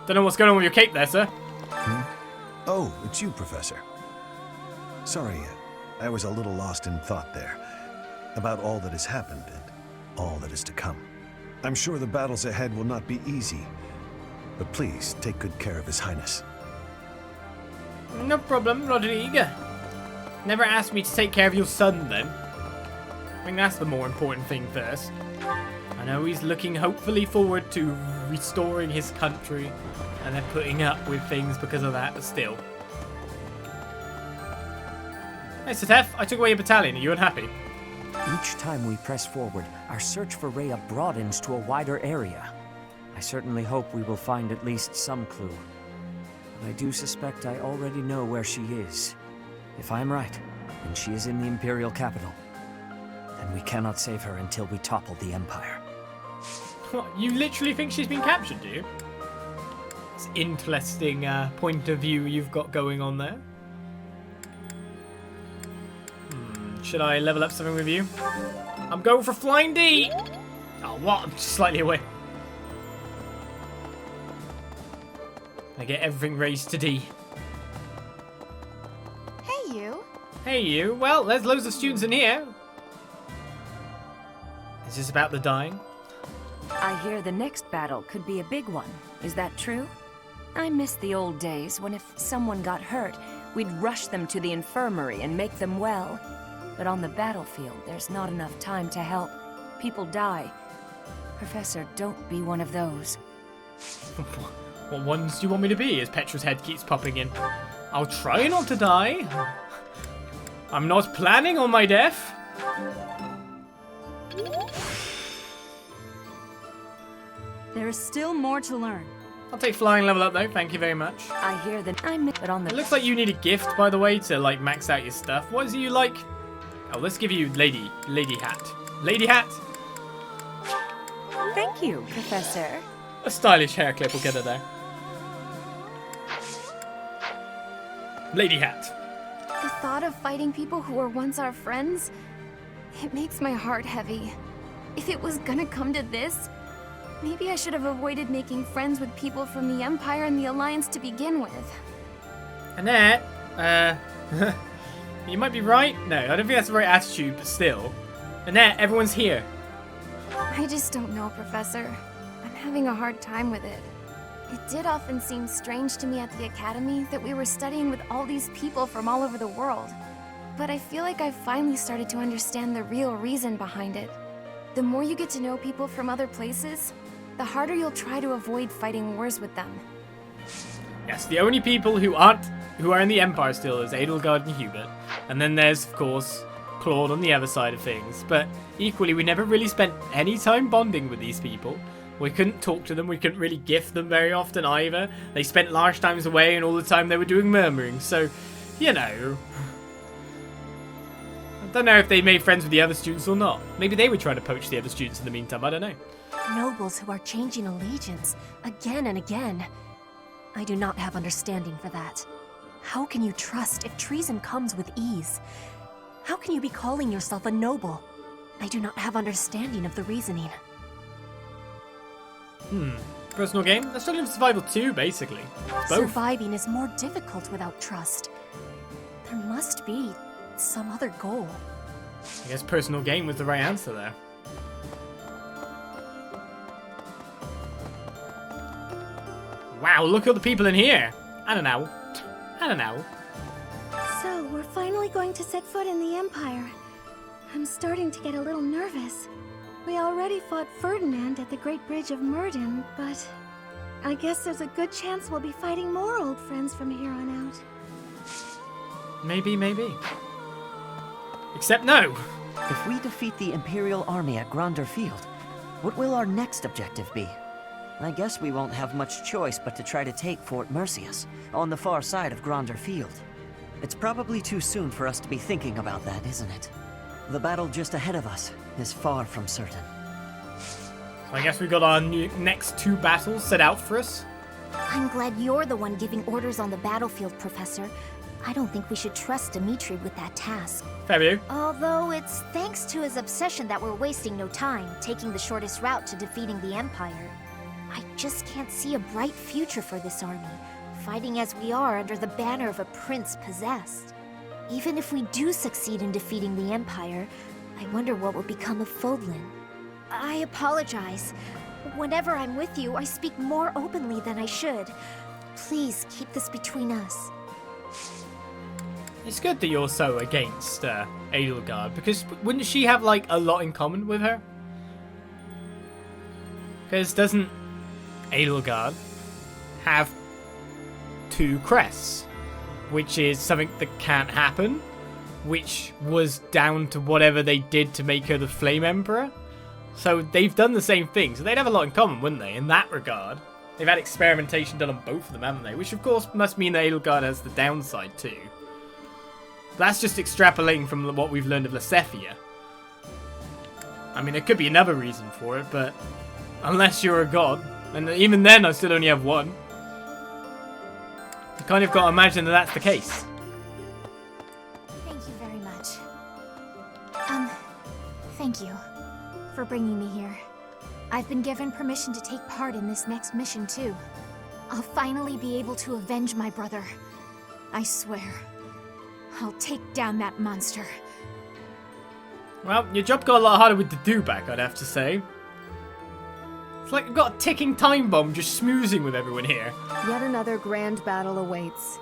Don't know what's going on with your cape there, sir. Oh, it's you, Professor. Sorry, I was a little lost in thought there. About all that has happened and all that is to come. I'm sure the battles ahead will not be easy, but please take good care of His Highness. No problem, Rodrigo. Never asked me to take care of your son, then. I think that's the more important thing first. I know he's looking hopefully forward to restoring his country, and they're putting up with things because of that, but still. Hey, Satef, I took away your battalion. Are you unhappy? Each time we press forward, our search for Rhea broadens to a wider area. I certainly hope we will find at least some clue. But I do suspect I already know where she is. If I'm right, then she is in the Imperial capital. Then we cannot save her until we topple the Empire. What, you literally think she's been captured, do you? It's an interesting point of view you've got going on there. Should I level up something with you? I'm going for Flying D! Oh, what? I'm just slightly away. I get everything raised to D. Hey, you. Hey, you. Well, there's loads of students in here. Is this about the dying? I hear the next battle could be a big one. Is that true? I miss the old days when if someone got hurt, we'd rush them to the infirmary and make them well. But on the battlefield, there's not enough time to help. People die. Professor, don't be one of those. What ones do you want me to be? As Petra's head keeps popping in. I'll try not to die. I'm not planning on my death. There is still more to learn. I'll take flying level up though, thank you very much. I hear that but on the... It looks like you need a gift, by the way, to like max out your stuff. What is it you like? Oh, let's give you Lady Hat. Lady Hat! Thank you, Professor. A stylish hair clip will get her there. Lady Hat. The thought of fighting people who were once our friends, it makes my heart heavy. If it was gonna come to this, maybe I should have avoided making friends with people from the Empire and the Alliance to begin with. Annette, you might be right. No, I don't think that's the right attitude, but still. Annette, everyone's here. I just don't know, Professor. I'm having a hard time with it. It did often seem strange to me at the Academy that we were studying with all these people from all over the world. but I feel like I've finally started to understand the real reason behind it. The more you get to know people from other places, the harder you'll try to avoid fighting wars with them. Yes, the only people who are in the Empire still is Edelgard and Hubert. And then there's, of course, Claude on the other side of things. But equally, we never really spent any time bonding with these people. We couldn't talk to them, we couldn't really gift them very often either. They spent large times away and all the time they were doing murmuring, so, you know. I don't know if they made friends with the other students or not. Maybe they were trying to poach the other students in the meantime, I don't know. Nobles who are changing allegiance again and again. I do not have understanding for that. How can you trust if treason comes with ease? How can you be calling yourself a noble? I do not have understanding of the reasoning. Personal game? That's Struggle for Survival 2, basically. Both. Surviving is more difficult without trust. There must be some other goal. I guess personal game was the right answer there. Wow, look at the people in here. I don't know. So, we're finally going to set foot in the Empire. I'm starting to get a little nervous. We already fought Ferdinand at the Great Bridge of Myrden, but I guess there's a good chance we'll be fighting more old friends from here on out. Maybe. Except no. If we defeat the Imperial army at Gronder Field, what will our next objective be? I guess we won't have much choice but to try to take Fort Mercius, on the far side of Gronder Field. It's probably too soon for us to be thinking about that, isn't it? The battle just ahead of us is far from certain. So I guess we got our next 2 battles set out for us. I'm glad you're the one giving orders on the battlefield, Professor. I don't think we should trust Dimitri with that task. Fair view. Although it's thanks to his obsession that we're wasting no time, taking the shortest route to defeating the Empire. I just can't see a bright future for this army, fighting as we are under the banner of a prince possessed. Even if we do succeed in defeating the Empire, I wonder what will become of Fódlan. I apologize. Whenever I'm with you, I speak more openly than I should. Please keep this between us. It's good that you're so against Edelgard, because wouldn't she have, like, a lot in common with her? Because doesn't Edelgard have 2 crests? Which is something that can't happen, which was down to whatever they did to make her the Flame Emperor. So they've done the same thing, so they'd have a lot in common, wouldn't they, in that regard? They've had experimentation done on both of them, haven't they? Which of course must mean that Edelgard has the downside too. That's just extrapolating from what we've learned of Lasethia. I mean, there could be another reason for it, but unless you're a god, and even then I still only have 1. You kind of got to imagine that that's the case. Thank you very much. Thank you for bringing me here. I've been given permission to take part in this next mission too. I'll finally be able to avenge my brother. I swear. I'll take down that monster. Well, your job got a lot harder with Dedue back, I'd have to say. It's like we've got a ticking time bomb just smoozing with everyone here. Yet another grand battle awaits.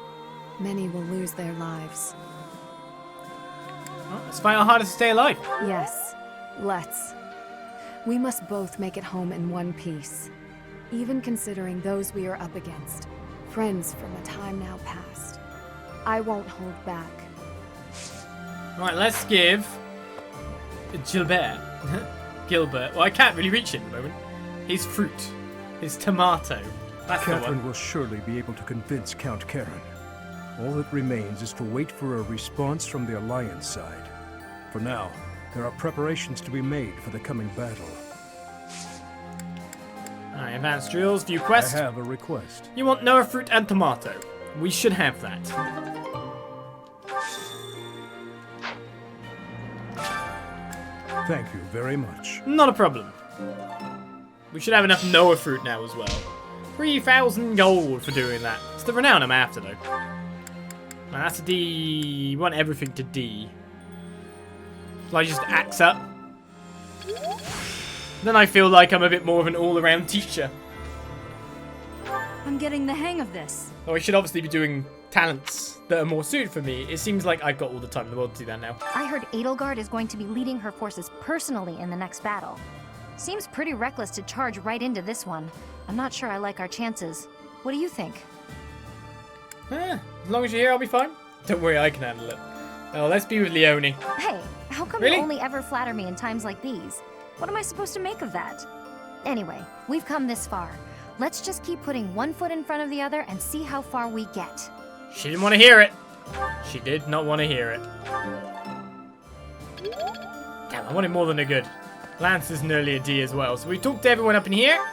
Many will lose their lives. Well, let's find out how to stay alive. Yes, let's. We must both make it home in one piece. Even considering those we are up against. Friends from a time now past. I won't hold back. Right, let's give Gilbert. Well, I can't really reach him at the moment. His fruit. His tomato. That's the Catherine one. will surely be able to convince Count Karen. All that remains is to wait for a response from the Alliance side. For now, there are preparations to be made for the coming battle. Alright, advanced drills, view quest. I have a request. You want Noah fruit and tomato. We should have that. Thank you very much. Not a problem. We should have enough Noah fruit now as well. 3,000 gold for doing that. It's the renown I'm after though. Now that's a D. You want everything to D. So I just axe up. Then I feel like I'm a bit more of an all-around teacher. I'm getting the hang of this. Oh, I should obviously be doing talents that are more suited for me, it seems like I've got all the time in the world to do that now. I heard Edelgard is going to be leading her forces personally in the next battle. Seems pretty reckless to charge right into this one. I'm not sure I like our chances. What do you think? As long as you're here, I'll be fine. Don't worry, I can handle it. Oh, let's be with Leone. Hey, how come Really? you only ever flatter me in times like these? What am I supposed to make of that? Anyway, we've come this far. Let's just keep putting one foot in front of the other and see how far we get. She didn't want to hear it. She did not want to hear it. Damn, I wanted more than a good. Lance is nearly a D as well. So we talked to everyone up in here.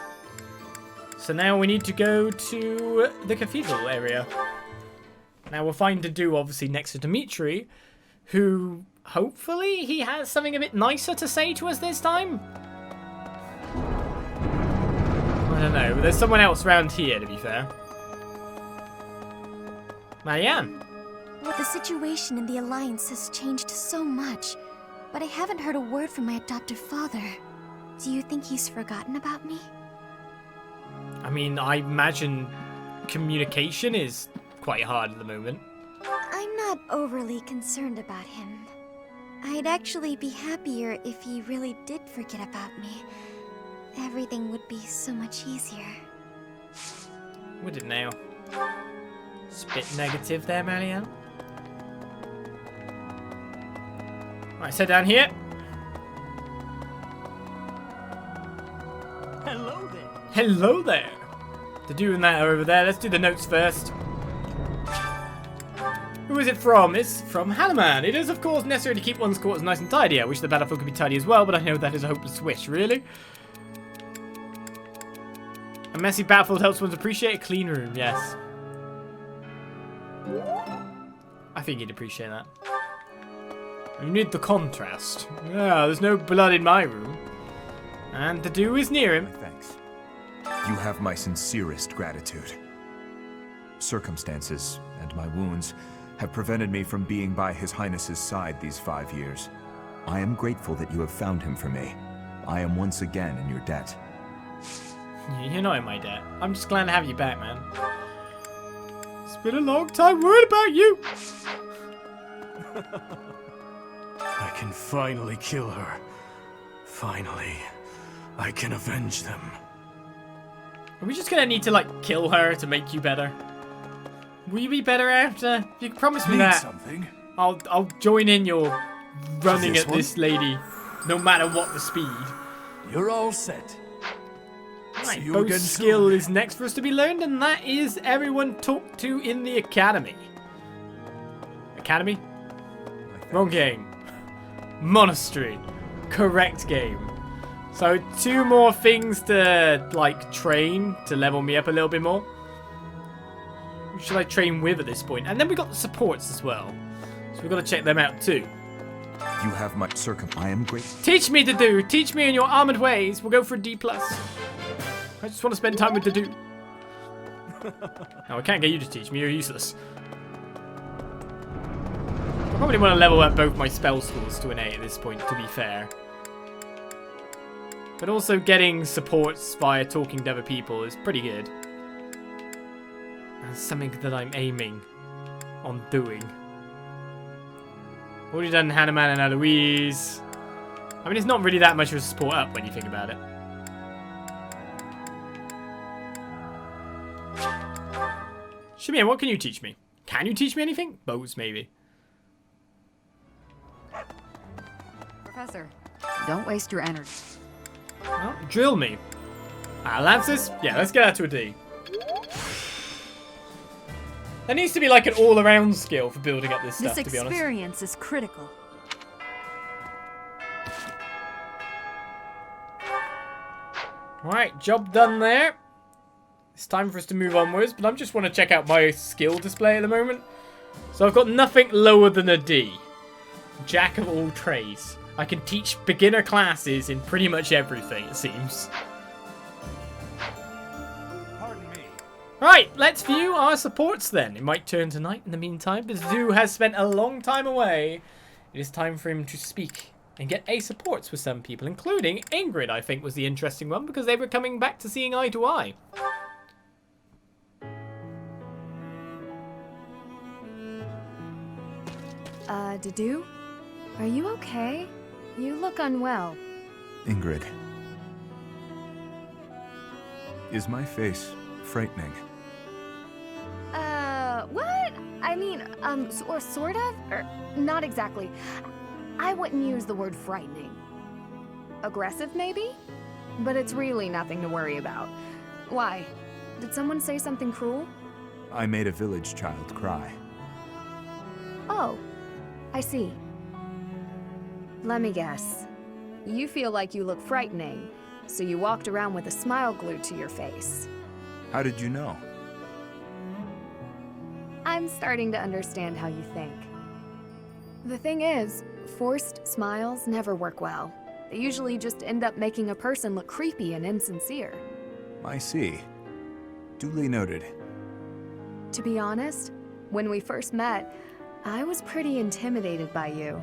So now we need to go to the cathedral area. Now we'll find Dedue obviously next to Dimitri, who hopefully he has something a bit nicer to say to us this time. I don't know, but there's someone else around here to be fair. Marianne. The situation in the Alliance has changed so much, but I haven't heard a word from my adoptive father. Do you think he's forgotten about me? I mean, I imagine communication is quite hard at the moment. I'm not overly concerned about him. I'd actually be happier if he really did forget about me. Everything would be so much easier. Would it now? Spit negative there, Marianne. Right, so down here. Hello there. Hello there. Dedue and that are over there. Let's do the notes first. Who is it from? It's from Halaman. It is, of course, necessary to keep one's quarters nice and tidy. I wish the battlefield could be tidy as well, but I know that is a hopeless wish, really. A messy battlefield helps one to appreciate a clean room, yes. I think you'd appreciate that. You need the contrast. Yeah, there's no blood in my room. And Dedue is near him. Thanks. You have my sincerest gratitude. Circumstances and my wounds have prevented me from being by His Highness's side these 5 years. I am grateful that you have found him for me. I am once again in your debt. You're not in my debt. I'm just glad to have you back, man. It's been a long time worried about you. I can finally kill her. Finally, I can avenge them. Are we just gonna need to, like, kill her to make you better? Will you be better after? You can promise me Need that. something? I'll join in your running This at this lady, no matter what the speed. You're all set. Right, See you both again skill soon. is next for us to be learned, and that is everyone talked to in the academy. Academy? Wrong game. Monastery. Correct game. So 2 more things to, like, train to level me up a little bit more. Who should I train with at this point? And then we got the supports as well. So we've got to check them out too. You have my I am grateful. Teach me, Dedue. Teach me in your armored ways. We'll go for a D+. I just want to spend time with Dedue. No, I can't get you to teach me. You're useless. I probably want to level up both my spell scores to an A at this point, to be fair. But also getting supports via talking to other people is pretty good. That's something that I'm aiming on doing. Already done Hannah-Man and Eloise. I mean, it's not really that much of a support up when you think about it. Shamir, what can you teach me? Can you teach me anything? Bows, maybe. Professor, don't waste your energy. Oh, drill me. Lances? Yeah, let's get that to a D. There needs to be like an all-around skill for building up this stuff, This to be honest. experience is critical. Alright, job done there. It's time for us to move onwards, but I just want to check out my skill display at the moment. So I've got nothing lower than a D. Jack of all trades. I can teach beginner classes in pretty much everything, it seems. Right, let's view our supports then. It might turn tonight in the meantime, but Dedue has spent a long time away. It is time for him to speak and get A supports with some people, including Ingrid, I think was the interesting one, because they were coming back to seeing eye to eye. Dedue? Are you okay? You look unwell. Ingrid. Is my face frightening? What? I mean, or sort of? Or not exactly. I wouldn't use the word frightening. Aggressive, maybe? But it's really nothing to worry about. Why? Did someone say something cruel? I made a village child cry. Oh, I see. Let me guess. You feel like you look frightening, so you walked around with a smile glued to your face. How did you know? I'm starting to understand how you think. The thing is, forced smiles never work well. They usually just end up making a person look creepy and insincere. I see. Duly noted. To be honest, when we first met, I was pretty intimidated by you.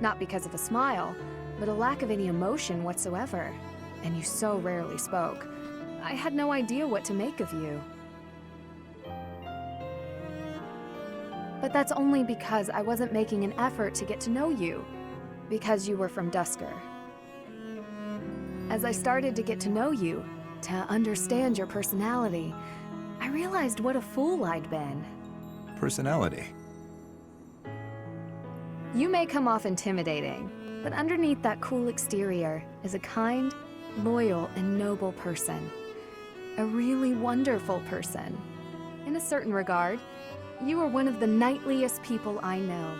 Not because of a smile, but a lack of any emotion whatsoever. And you so rarely spoke. I had no idea what to make of you. But that's only because I wasn't making an effort to get to know you, because you were from Dusker. As I started to get to know you, to understand your personality, I realized what a fool I'd been. Personality? You may come off intimidating, but underneath that cool exterior is a kind, loyal, and noble person. A really wonderful person. In a certain regard, you are one of the knightliest people I know.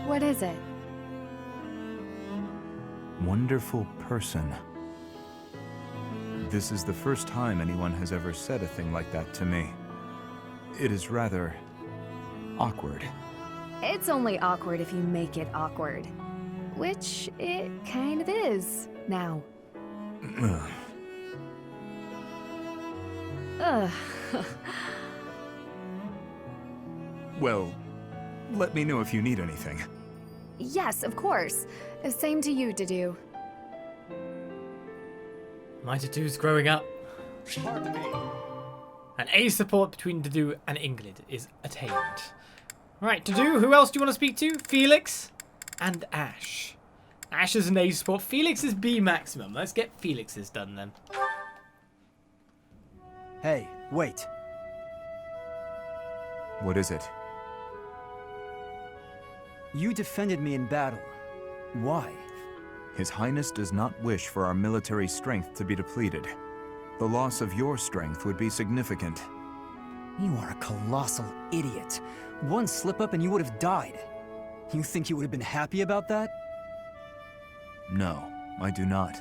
What is it? Wonderful person. This is the first time anyone has ever said a thing like that to me. It is rather awkward. It's only awkward if you make it awkward. Which it kind of is, now. Ugh. Well, let me know if you need anything. Yes, of course. Same to you, Dedue. My Dedue's growing up. Pardon me. An A support between Dedue and Ingrid is attained. Right, Dedue, who else do you want to speak to? Felix and Ash. Ash is an A support. Felix is B maximum. Let's get Felix's done then. Hey, wait. What is it? You defended me in battle. Why? His Highness does not wish for our military strength to be depleted. The loss of your strength would be significant. You are a colossal idiot. One slip-up and you would have died. You think you would have been happy about that? No, I do not.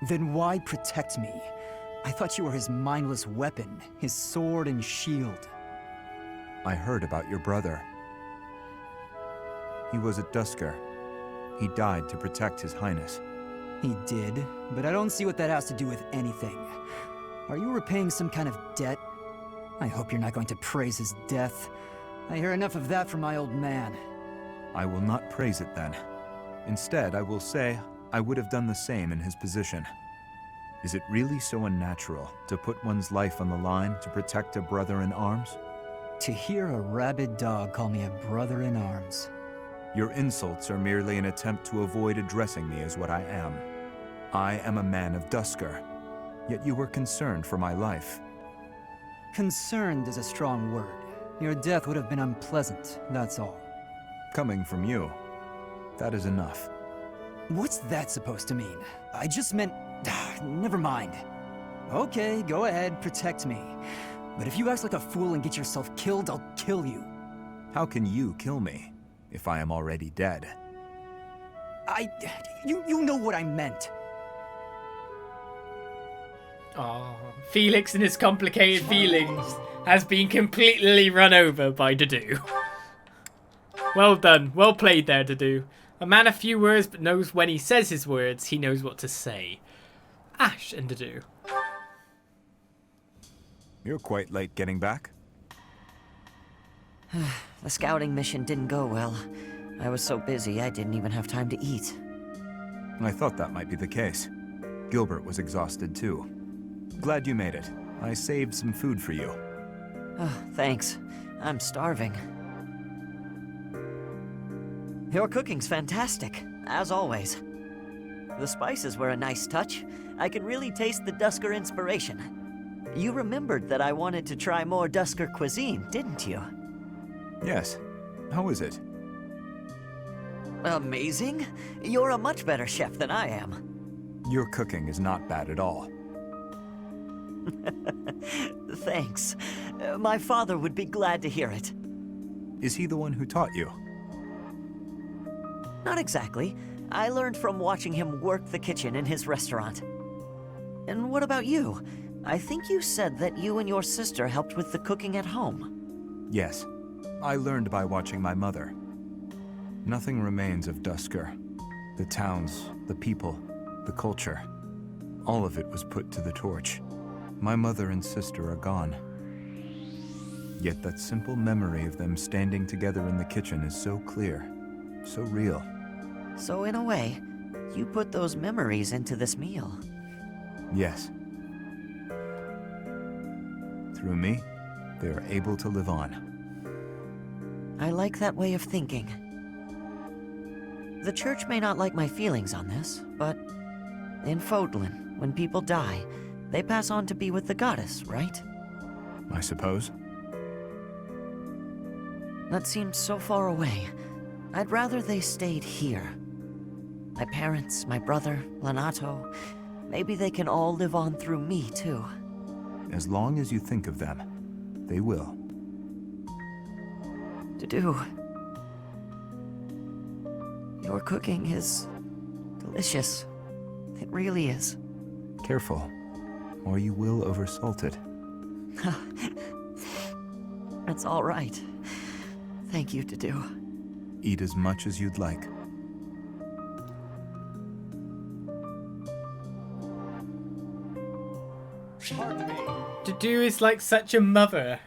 Then why protect me? I thought you were his mindless weapon, his sword and shield. I heard about your brother. He was at Dusker. He died to protect His Highness. He did, but I don't see what that has to do with anything. Are you repaying some kind of debt? I hope you're not going to praise his death. I hear enough of that from my old man. I will not praise it then. Instead, I will say I would have done the same in his position. Is it really so unnatural to put one's life on the line to protect a brother in arms? To hear a rabid dog call me a brother in arms. Your insults are merely an attempt to avoid addressing me as what I am. I am a man of Dusker, yet you were concerned for my life. Concerned is a strong word. Your death would have been unpleasant, that's all. Coming from you, that is enough. What's that supposed to mean? I just meant... never mind. Okay, go ahead, protect me. But if you act like a fool and get yourself killed, I'll kill you. How can you kill me, if I am already dead? You know what I meant. Oh, Felix and his complicated feelings has been completely run over by Dedue. Well done. Well played there, Dedue. A man of few words, but knows when he says his words, he knows what to say. Ash and Dedue. You're quite late getting back. The scouting mission didn't go well. I was so busy I didn't even have time to eat. I thought that might be the case. Gilbert was exhausted too. Glad you made it. I saved some food for you. Oh, thanks. I'm starving. Your cooking's fantastic, as always. The spices were a nice touch. I can really taste the Dusker inspiration. You remembered that I wanted to try more Dusker cuisine, didn't you? Yes. How is it? Amazing. You're a much better chef than I am. Your cooking is not bad at all. Thanks. My father would be glad to hear it. Is he the one who taught you? Not exactly. I learned from watching him work the kitchen in his restaurant. And what about you? I think you said that you and your sister helped with the cooking at home. Yes. I learned by watching my mother. Nothing remains of Dusker. The towns, the people, the culture. All of it was put to the torch. My mother and sister are gone. Yet that simple memory of them standing together in the kitchen is so clear, so real. So in a way, you put those memories into this meal. Yes. Through me, they are able to live on. I like that way of thinking. The church may not like my feelings on this, but in Fódlan, when people die, they pass on to be with the goddess, right? I suppose. That seems so far away. I'd rather they stayed here. My parents, my brother, Lanato, maybe they can all live on through me, too. As long as you think of them, they will. Dedue, your cooking is delicious. It really is. Careful, or you will oversalt it. That's all right. Thank you, Dedue. Eat as much as you'd like. Dedue is like such a mother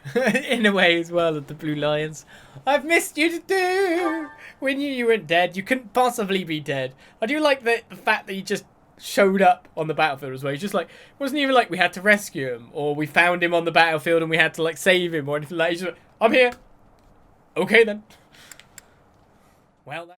in a way as well of the Blue Lions. I've missed you, Dedue! We knew you weren't dead. You couldn't possibly be dead. I do like the fact that you just showed up on the battlefield as well. He's just like, it wasn't even like we had to rescue him or we found him on the battlefield and we had to like save him or anything like that. He's just like, I'm here. Okay then. Well,